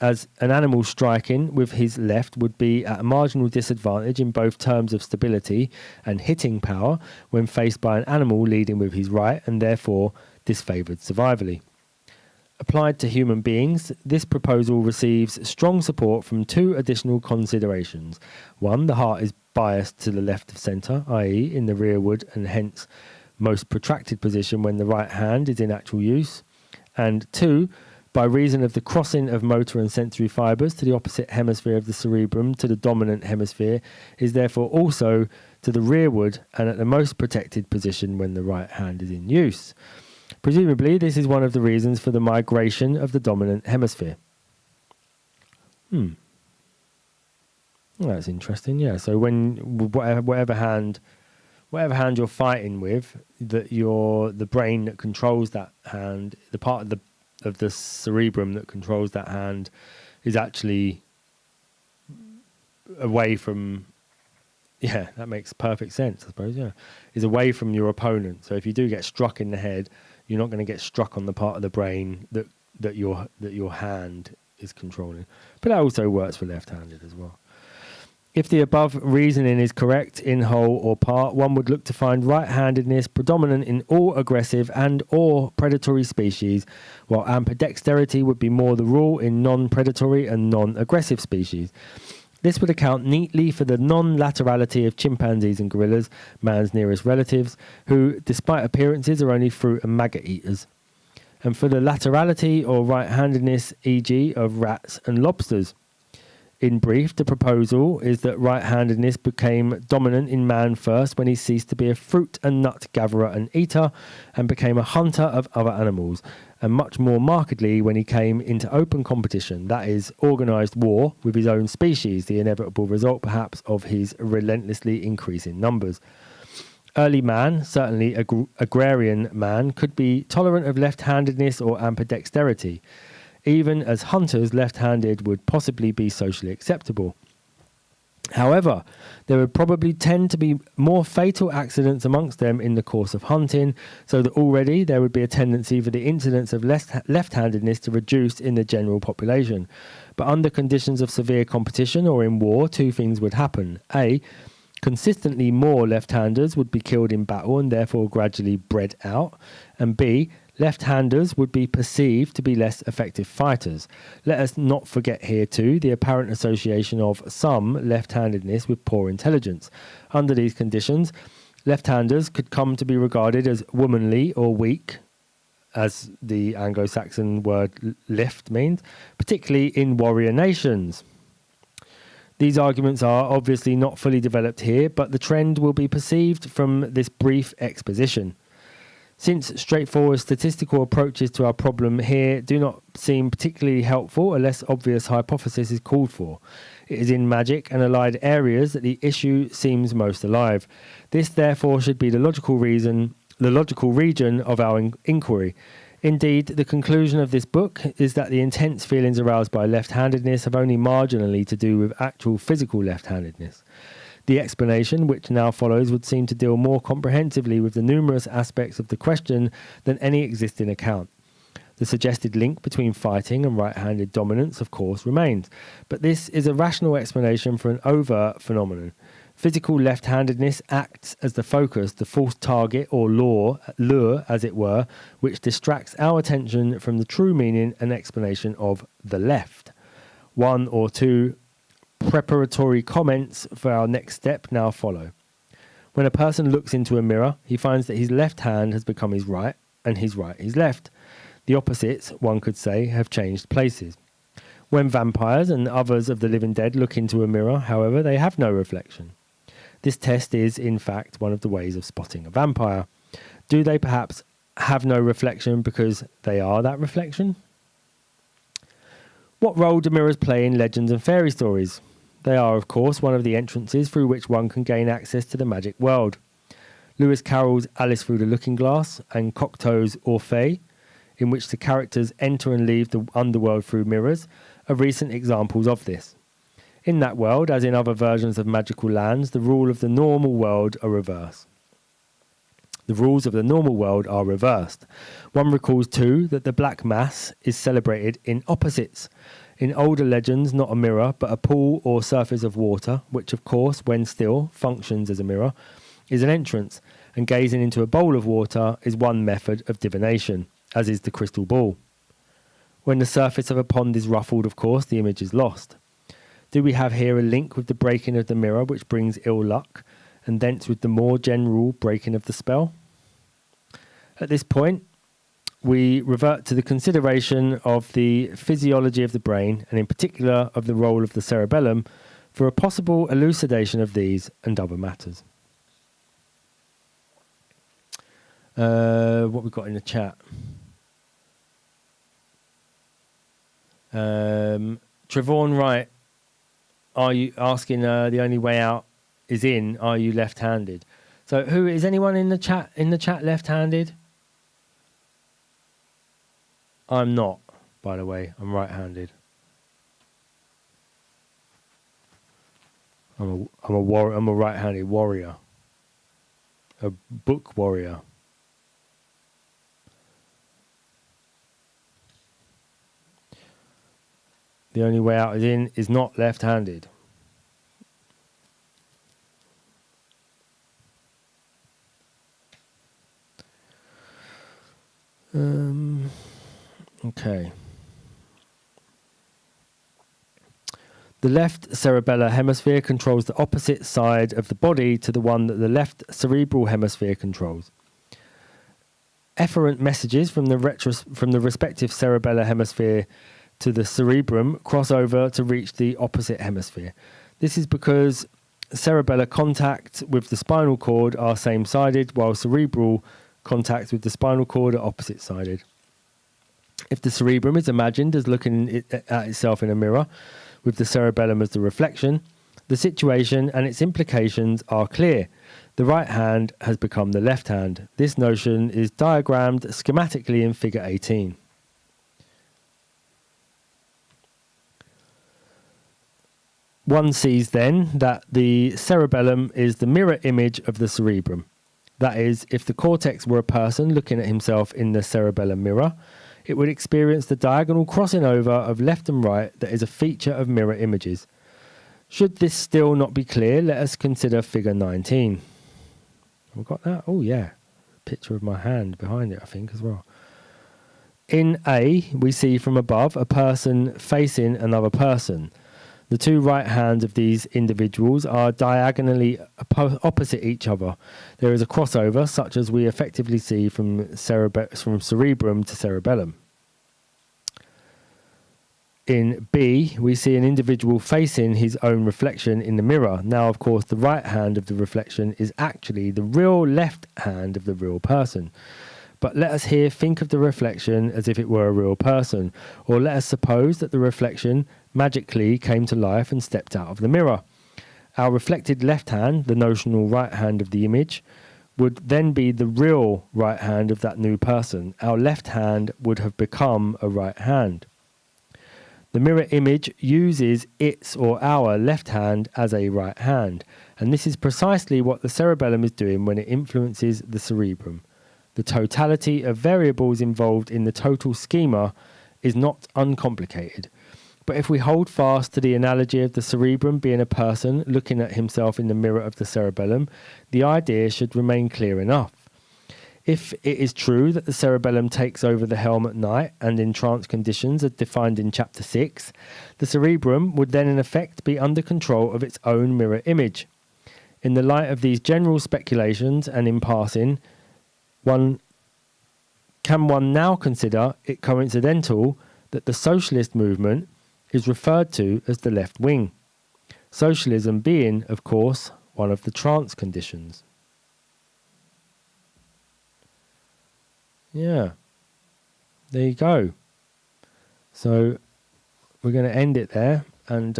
as an animal striking with his left would be at a marginal disadvantage in both terms of stability and hitting power when faced by an animal leading with his right and therefore disfavoured survivally. Applied to human beings, this proposal receives strong support from 2 additional considerations. 1, the heart is biased to the left of centre, i.e. in the rearward and hence most protracted position when the right hand is in actual use. And 2, by reason of the crossing of motor and sensory fibres to the opposite hemisphere of the cerebrum to the dominant hemisphere, is therefore also to the rearward and at the most protected position when the right hand is in use. Presumably, this is one of the reasons for the migration of the dominant hemisphere. Well, that's interesting, yeah. So when whatever hand you're fighting with, the brain that controls that hand, the part of the cerebrum that controls that hand is actually away from, yeah, that makes perfect sense, I suppose, yeah, is away from your opponent. So if you do get struck in the head, you're not going to get struck on the part of the brain that your hand is controlling. But that also works for left-handed as well. If the above reasoning is correct in whole or part, one would look to find right-handedness predominant in all aggressive and or predatory species, while ambidexterity would be more the rule in non-predatory and non-aggressive species. This would account neatly for the non-laterality of chimpanzees and gorillas, man's nearest relatives, who, despite appearances, are only fruit and maggot eaters, and for the laterality or right-handedness, e.g. of rats and lobsters. In brief, the proposal is that right-handedness became dominant in man first when he ceased to be a fruit and nut gatherer and eater and became a hunter of other animals, and much more markedly when he came into open competition, that is, organised war with his own species, the inevitable result perhaps of his relentlessly increasing numbers. Early man, certainly agrarian man, could be tolerant of left-handedness or ambidexterity. Even as hunters, left-handed would possibly be socially acceptable. However, there would probably tend to be more fatal accidents amongst them in the course of hunting, so that already there would be a tendency for the incidence of left-handedness to reduce in the general population. But under conditions of severe competition or in war, 2 things would happen. A, consistently more left-handers would be killed in battle and therefore gradually bred out. And B, left-handers would be perceived to be less effective fighters. Let us not forget here too the apparent association of some left-handedness with poor intelligence. Under these conditions, left-handers could come to be regarded as womanly or weak, as the Anglo-Saxon word lift means, particularly in warrior nations. These arguments are obviously not fully developed here, but the trend will be perceived from this brief exposition. Since straightforward statistical approaches to our problem here do not seem particularly helpful, a less obvious hypothesis is called for. It is in magic and allied areas that the issue seems most alive. This therefore should be the logical region of our inquiry. Indeed, the conclusion of this book is that the intense feelings aroused by left-handedness have only marginally to do with actual physical left-handedness. The explanation, which now follows, would seem to deal more comprehensively with the numerous aspects of the question than any existing account. The suggested link between fighting and right-handed dominance, of course, remains, but this is a rational explanation for an overt phenomenon. Physical left-handedness acts as the focus, the false target or lure, as it were, which distracts our attention from the true meaning and explanation of the left. 1 or 2 preparatory comments for our next step now follow. When a person looks into a mirror, he finds that his left hand has become his right and his right his left. The opposites, one could say, have changed places. When vampires and others of the living dead look into a mirror, however, they have no reflection. This test is, in fact, one of the ways of spotting a vampire. Do they perhaps have no reflection because they are that reflection? What role do mirrors play in legends and fairy stories? They are, of course, one of the entrances through which one can gain access to the magic world. Lewis Carroll's Alice Through the Looking Glass and Cocteau's Orphée, in which the characters enter and leave the underworld through mirrors, are recent examples of this. In that world, as in other versions of magical lands, the rules of the normal world are reversed. One recalls too that the Black Mass is celebrated in opposites. In older legends, not a mirror, but a pool or surface of water, which of course, when still, functions as a mirror, is an entrance, and gazing into a bowl of water is one method of divination, as is the crystal ball. When the surface of a pond is ruffled, of course, the image is lost. Do we have here a link with the breaking of the mirror which brings ill luck, and thence with the more general breaking of the spell? At this point, we revert to the consideration of the physiology of the brain, and in particular of the role of the cerebellum, for a possible elucidation of these and other matters. What we've got in the chat. Trevor Wright, are you asking the only way out is in, are you left-handed? So who is anyone in the chat left-handed? I'm not, by the way. I'm right-handed. I'm a right-handed warrior. A book warrior. The only way out is in is not left-handed. Okay. The left cerebellar hemisphere controls the opposite side of the body to the one that the left cerebral hemisphere controls. Efferent messages from the respective cerebellar hemisphere to the cerebrum cross over to reach the opposite hemisphere. This is because cerebellar contact with the spinal cord are same-sided, while cerebral contact with the spinal cord are opposite-sided. If the cerebrum is imagined as looking at itself in a mirror, with the cerebellum as the reflection, the situation and its implications are clear. The right hand has become the left hand. This notion is diagrammed schematically in figure 18. One sees then that the cerebellum is the mirror image of the cerebrum. That is, if the cortex were a person looking at himself in the cerebellum mirror, it would experience the diagonal crossing over of left and right that is a feature of mirror images. Should this still not be clear, let us consider figure 19. Have we got that? Oh yeah, picture of my hand behind it, I think, as well. In A, we see from above a person facing another person. The two right hands of these individuals are diagonally opposite each other. There is a crossover, such as we effectively see from cerebrum to cerebellum. In B, we see an individual facing his own reflection in the mirror. Now, of course, the right hand of the reflection is actually the real left hand of the real person. But let us here think of the reflection as if it were a real person, or let us suppose that the reflection magically came to life and stepped out of the mirror. Our reflected left hand, the notional right hand of the image, would then be the real right hand of that new person. Our left hand would have become a right hand. The mirror image uses its or our left hand as a right hand, and this is precisely what the cerebellum is doing when it influences the cerebrum. The totality of variables involved in the total schema is not uncomplicated. But if we hold fast to the analogy of the cerebrum being a person looking at himself in the mirror of the cerebellum, the idea should remain clear enough. If it is true that the cerebellum takes over the helm at night and in trance conditions as defined in chapter 6, the cerebrum would then in effect be under control of its own mirror image. In the light of these general speculations and in passing, one now consider it coincidental that the socialist movement is referred to as the left wing. Socialism being, of course, one of the trance conditions. Yeah, there you go. So we're going to end it there. And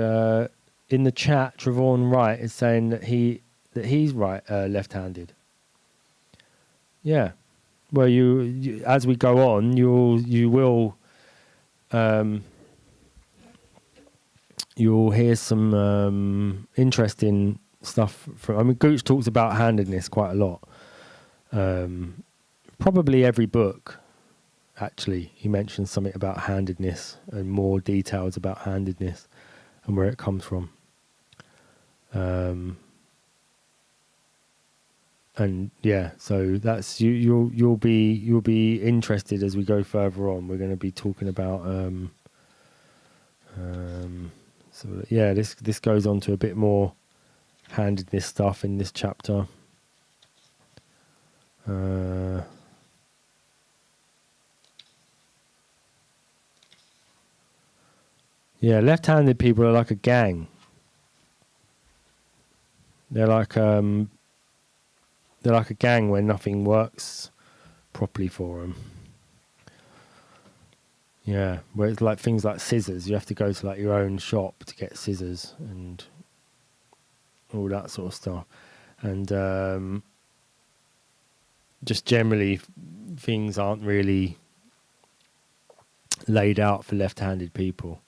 in the chat, Trevon Wright is saying that he's right, left-handed. Yeah. Well, you as we go on, you will you'll hear some interesting stuff from. I mean, Gooch talks about handedness quite a lot. Probably every book, actually, he mentions something about handedness and more details about handedness and where it comes from. And yeah, so that's you'll be interested as we go further on. We're going to be talking about so yeah, this goes on to a bit more handedness stuff in this chapter. Yeah, left-handed people are like a gang. They're like a gang where nothing works properly for them. Yeah, where it's like things like scissors. You have to go to like your own shop to get scissors and all that sort of stuff. And just generally, things aren't really laid out for left-handed people.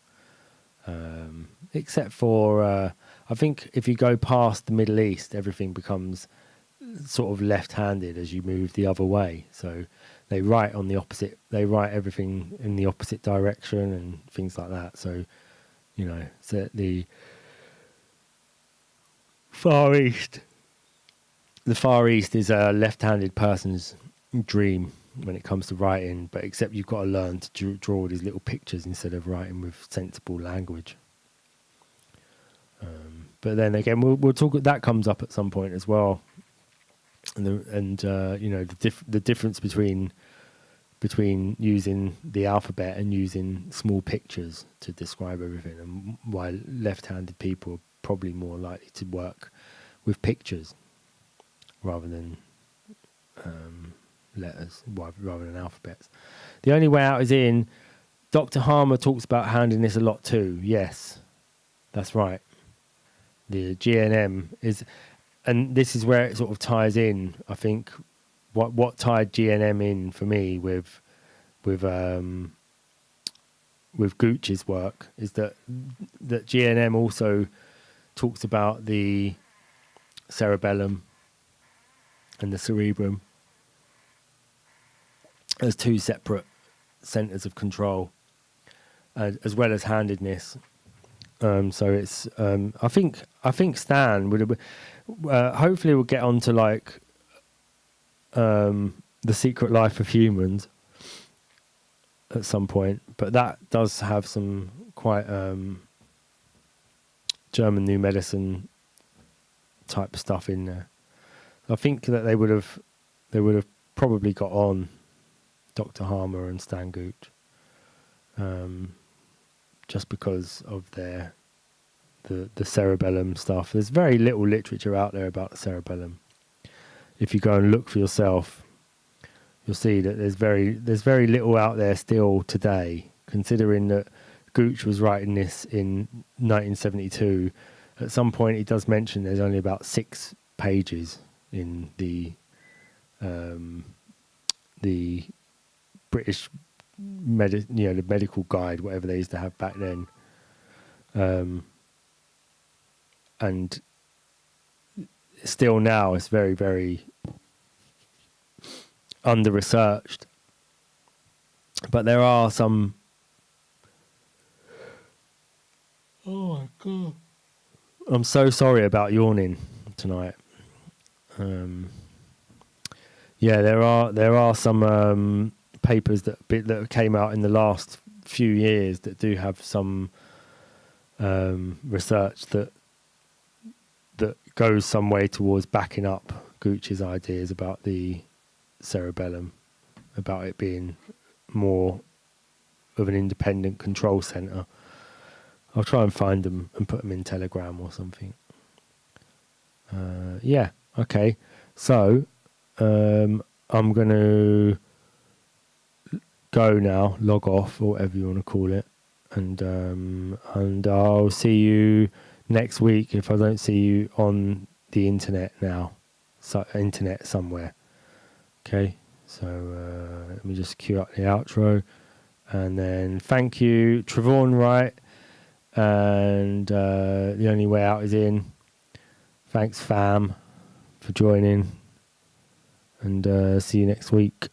Except for, I think if you go past the Middle East, everything becomes sort of left-handed as you move the other way. So they write on the opposite, they write everything in the opposite direction and things like that. So, you know, so the Far East is a left-handed person's dream when it comes to writing, but except you've got to learn to draw these little pictures instead of writing with sensible language. But then again, we'll talk. That comes up at some point as well, and you know the difference between using the alphabet and using small pictures to describe everything, and why left-handed people are probably more likely to work with pictures rather than letters, rather than alphabets. The only way out is in. Dr. Harmer talks about handedness a lot too. Yes, that's right. The GNM is, and this is where it sort of ties in. I think what tied GNM in for me with Gooch's work is that GNM also talks about the cerebellum and the cerebrum as two separate centers of control, as well as handedness. So it's I think Stan would have hopefully we'll get on to like The Secret Life of Humans at some point, but that does have some quite German New Medicine type stuff in there. I think that they would have probably got on Dr. Harmer and Stan Gooch, just because of the cerebellum stuff. There's very little literature out there about the cerebellum. If you go and look for yourself, you'll see that there's very little out there still today, considering that Gooch was writing this in 1972. At some point, he does mention there's only about 6 pages in the British the medical guide, whatever they used to have back then, and still now it's very, very under researched. But there are some Oh my god! I'm so sorry about yawning tonight. Yeah, there are some papers that came out in the last few years that do have some research that goes some way towards backing up Gooch's ideas about the cerebellum, about it being more of an independent control center. I'll try and find them and put them in Telegram or something. Yeah, okay. So I'm going to go now, log off, or whatever you want to call it, and I'll see you next week if I don't see you on the internet now, internet somewhere. Okay, so let me just cue up the outro, and then thank you, Trevon Wright, and The Only Way Out is In. Thanks, fam, for joining, and see you next week.